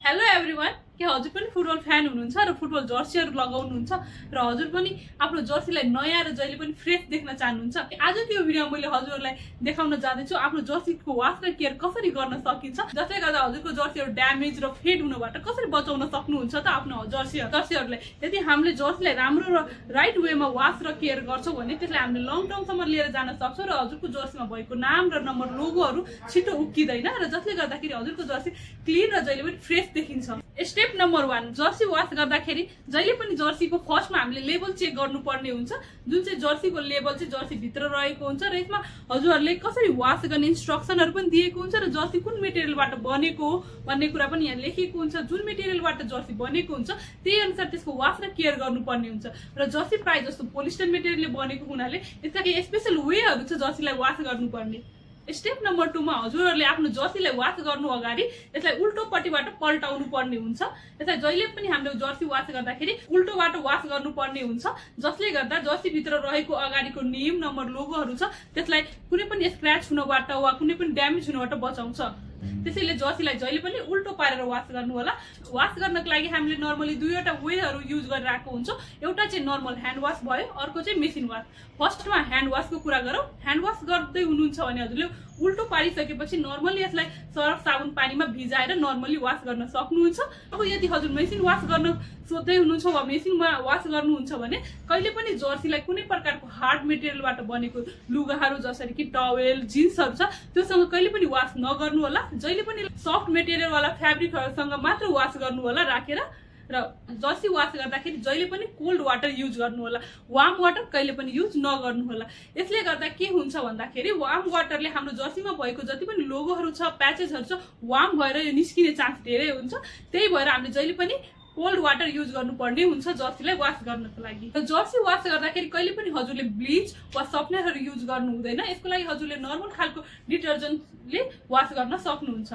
Hello everyone के हजुर पनि फुटबल फ्यान हुनुहुन्छ र फुटबल जर्सीहरु लगाउनुहुन्छ र हजुर पनि आफ्नो जर्सीलाई नयाँ र जहिले पनि फ्रेश देख्न चाहनुहुन्छ। आजको यो भिडियोमा मैले हजुरहरुलाई देखाउन जाँदैछु आफ्नो जर्सीको वास र केयर कसरी गर्न सकिन्छ, जसले गर्दा हजुरको जर्सीहरु ड्यामेज र फेड हुनबाट कसरी बचाउन सक्नुहुन्छ त आफ्नो जर्सीहरुलाई। यदि हामीले जर्सीलाई राम्रो र राइट वेमा वास र केयर गर्छौं भने त्यसलाई हामीले लङ टर्मसम्म लिएर जान सक्छौं र हजुरको जर्सीमा भएको नाम र नम्बर लोगोहरु छिटो उक्किदैन र जसले गर्दाखेरि हजुरको जर्सी क्लीन र जहिले पनि फ्रेश देखिन्छ। स्टेप नम्बर 1, जर्सी वास गर्दाखेरि जहिले पनि जर्सीको फर्स्टमा हामीले लेबल चेक गर्नुपर्ने हुन्छ, जुन चाहिँ जर्सीको लेबल चाहिँ जर्सी भित्र रहेको हुन्छ र यसमा हजुरहरुले कसरी वास गर्ने इन्स्ट्रक्सनहरु पनि दिएको हुन्छ र जर्सी कुन मेटेरियलबाट बनेको हो भन्ने कुरा पनि यहाँ लेखिएको हुन्छ। जुन मेटेरियलबाट जर्सी बनेको हुन्छ त्यही अनुसार त्यसको वास र केयर गर्नुपर्ने हुन्छ र जर्सी प्राय जस्तो पोलिस्टर मेटेरियलले बनेको हुनाले यसका केही स्पेशल वेहरु छ जर्सीलाई वास गर्नुपर्ने। स्टेप नम्बर 2 मा हजुरहरुले आफ्नो जर्सीलाई वास गर्नु अगाडि यसलाई उल्टो पट्टिबाट पल्टाउनु पर्ने हुन्छ। यसलाई जहिले पनि हामीले जर्सी वास गर्दाखेरि उल्टोबाट वास गर्नुपर्ने हुन्छ, जसले गर्दा जर्सी भित्र रहेको अगाडिको नेम नम्बर लोगोहरु छ त्यसलाई कुनै पनि स्क्रैच हुनबाट वा कुनै पनि ड्यामेज हुनबाट बचाउँछ। त्यसैले जर्सीलाई जहिले पनि उल्टो पारेर वास गर्नु होला। वास गर्नको लागि हामीले नर्मली दुईवटा वेहरु युज गरिरहेको हुन्छ। एउटा चाहिँ नर्मल ह्यान्ड वास भयो, अर्को चाहिँ मेसिन वास। फर्स्टमा ह्यान्ड वासको कुरा गरौँ। ह्यान्ड वास गर्दै हुनुहुन्छ भने हजुरले उल्टो पारिसकेपछि नर्मली यसलाई सर्फ साबुन पानीमा भिजाएर नर्मली वास गर्न सक्नुहुन्छ। अब यदि हजुर मेसिन वास गर्न सोच्दै हुनुहुन्छ वा मेसिनमा वास गर्नुहुन्छ भने कहिले पनि जर्सीलाई कुनै प्रकारको हार्ड मेटेरियलबाट बनेको लुगाहरू जसरी कि टवेल जिन्सहरु छ त्योसँग कहिले पनि वास नगर्नु होला। जहिले पनि सफ्ट मेटेरियल वाला फ्याब्रिकहरुसँग मात्र वास गर्नु होला राखेर र जर्सी वास गर्दाखेरि जहिले पनि कोल्ड वाटर युज गर्नु होला, वार्म वाटर कहिले पनि युज नगर्नु होला। यसले गर्दा के हुन्छ भन्दाखेरि वार्म वाटरले हाम्रो जर्सीमा भएको जति पनि लोगोहरु छ प्याचेसहरु छ वार्म भएर यो निस्किने चान्स धेरै हुन्छ। त्यही भएर हामीले जहिले पनि कोल्ड वाटर युज गर्नुपर्ने हुन्छ जर्सीलाई वास गर्नको लागि। र जर्सी वास गर्दाखेरि कहिले पनि हजुरले ब्लिच वा सफ्टनरहरु युज गर्नु हुँदैन। यसको लागि हजुरले नर्मल खालको डिटर्जेन्टले वास गर्न सक्नुहुन्छ।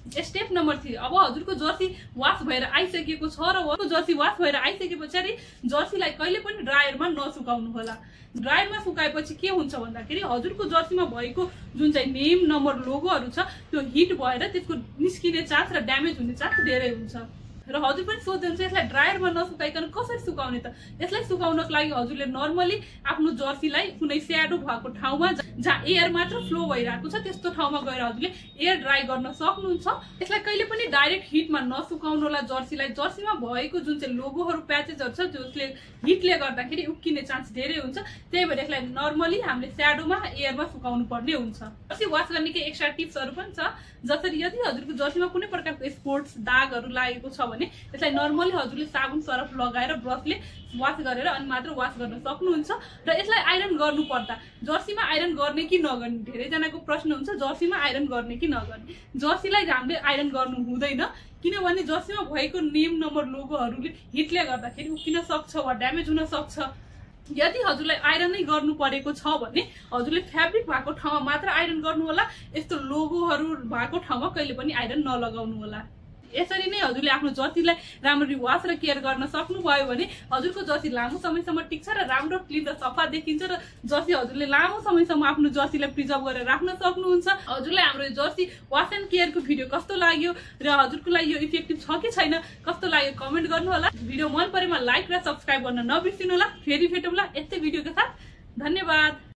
स्टेप नम्बर 3, अब हजुरको जर्सी वास भएर आइसकेको छ र उहाँको जर्सी वास भएर आइसकेपछि जर्सीलाई कहिले पनि ड्रायरमा नसुकाउनु होला। ड्रायरमा सुकाएपछि के हुन्छ भन्दाखेरि हजुरको जर्सीमा भएको जुन चाहिँ नेम नम्बर लोगोहरु छ त्यो हिट भएर त्यसको निस्किने चान्स र ड्यामेज हुने चान्स धेरै हुन्छ। र हजुर पनि सोध्नुहुन्छ यसलाई ड्रायरमा नसुकाइकन कसरी सुकाउने त? यसलाई सुकाउनको लागि हजुरले नर्मली आफ्नो जर्सीलाई कुनै स्याडो भएको ठाउँमा जहाँ एयर मात्र फ्लो भइरहेको छ त्यस्तो ठाउँमा गएर हजुरले एयर ड्राई गर्न सक्नुहुन्छ। यसलाई कहिले पनि डाइरेक्ट हिटमा नसुकाउनु होला। जर्सीलाई जर्सीमा भएको जुन चाहिँ लोगोहरु प्याचेसहरु छ जसले हिटले गर्दाखेरि उक्किने चान्स धेरै हुन्छ। त्यही भएर यसलाई नर्मली हामीले स्याडोमा एयरमा सुकाउनु पर्ने हुन्छ। जर्सी वास गर्ने केही एक्स्ट्रा टिप्सहरु पनि छ, जसरी यदि हजुरको जर्सीमा कुनै प्रकारको स्पोर्ट्स दागहरु लागेको छ भने यसलाई नर्मली हजुरले साबुन सरफ लगाएर ब्रसले वास गरेर अनि मात्र वास गर्न सक्नुहुन्छ। र यसलाई आइरन गर्नु पर्दा जर्सीमा आइरन गर्ने कि नगर्ने धेरै जनाको प्रश्न हुन्छ, जर्सीमा आइरन गर्ने कि नगर्ने। जर्सीलाई हामीले आइरन गर्नु हुँदैन, किनभने जर्सीमा भएको नेम नम्बर लोगोहरुले हिटले गर्दाखेरि उक्किन सक्छ वा ड्यामेज हुन सक्छ। यदि हजुरलाई आइरन नै गर्नु परेको छ भने हजुरले फ्याब्रिक भएको ठाउँमा मात्र आइरन गर्नु होला। यस्तो लोगोहरु भएको ठाउँमा कहिले पनि आइरन नलगाउनु होला। यसरी नै हजुरले आफ्नो जर्सीलाई राम्ररी वास र केयर गर्न सक्नुभयो भने हजुरको जर्सी लामो समयसम्म टिक्छ र राम्रो क्लिन र सफा देखिन्छ र जर्सी हजुरले लामो समयसम्म आफ्नो जर्सीलाई प्रिजर्भ गरेर राख्न सक्नुहुन्छ। हजुरलाई हाम्रो यो जर्सी वास एन्ड केयरको भिडियो कस्तो लाग्यो र हजुरको लागि यो इफेक्टिभ छ कि छैन कस्तो लाग्यो कमेन्ट गर्नु होला। भिडियो मन परेमा लाइक र सब्स्क्राइब गर्न नबिर्सिनु होला। फेरि भेटौँला यस्तै भिडियोको साथ। धन्यवाद।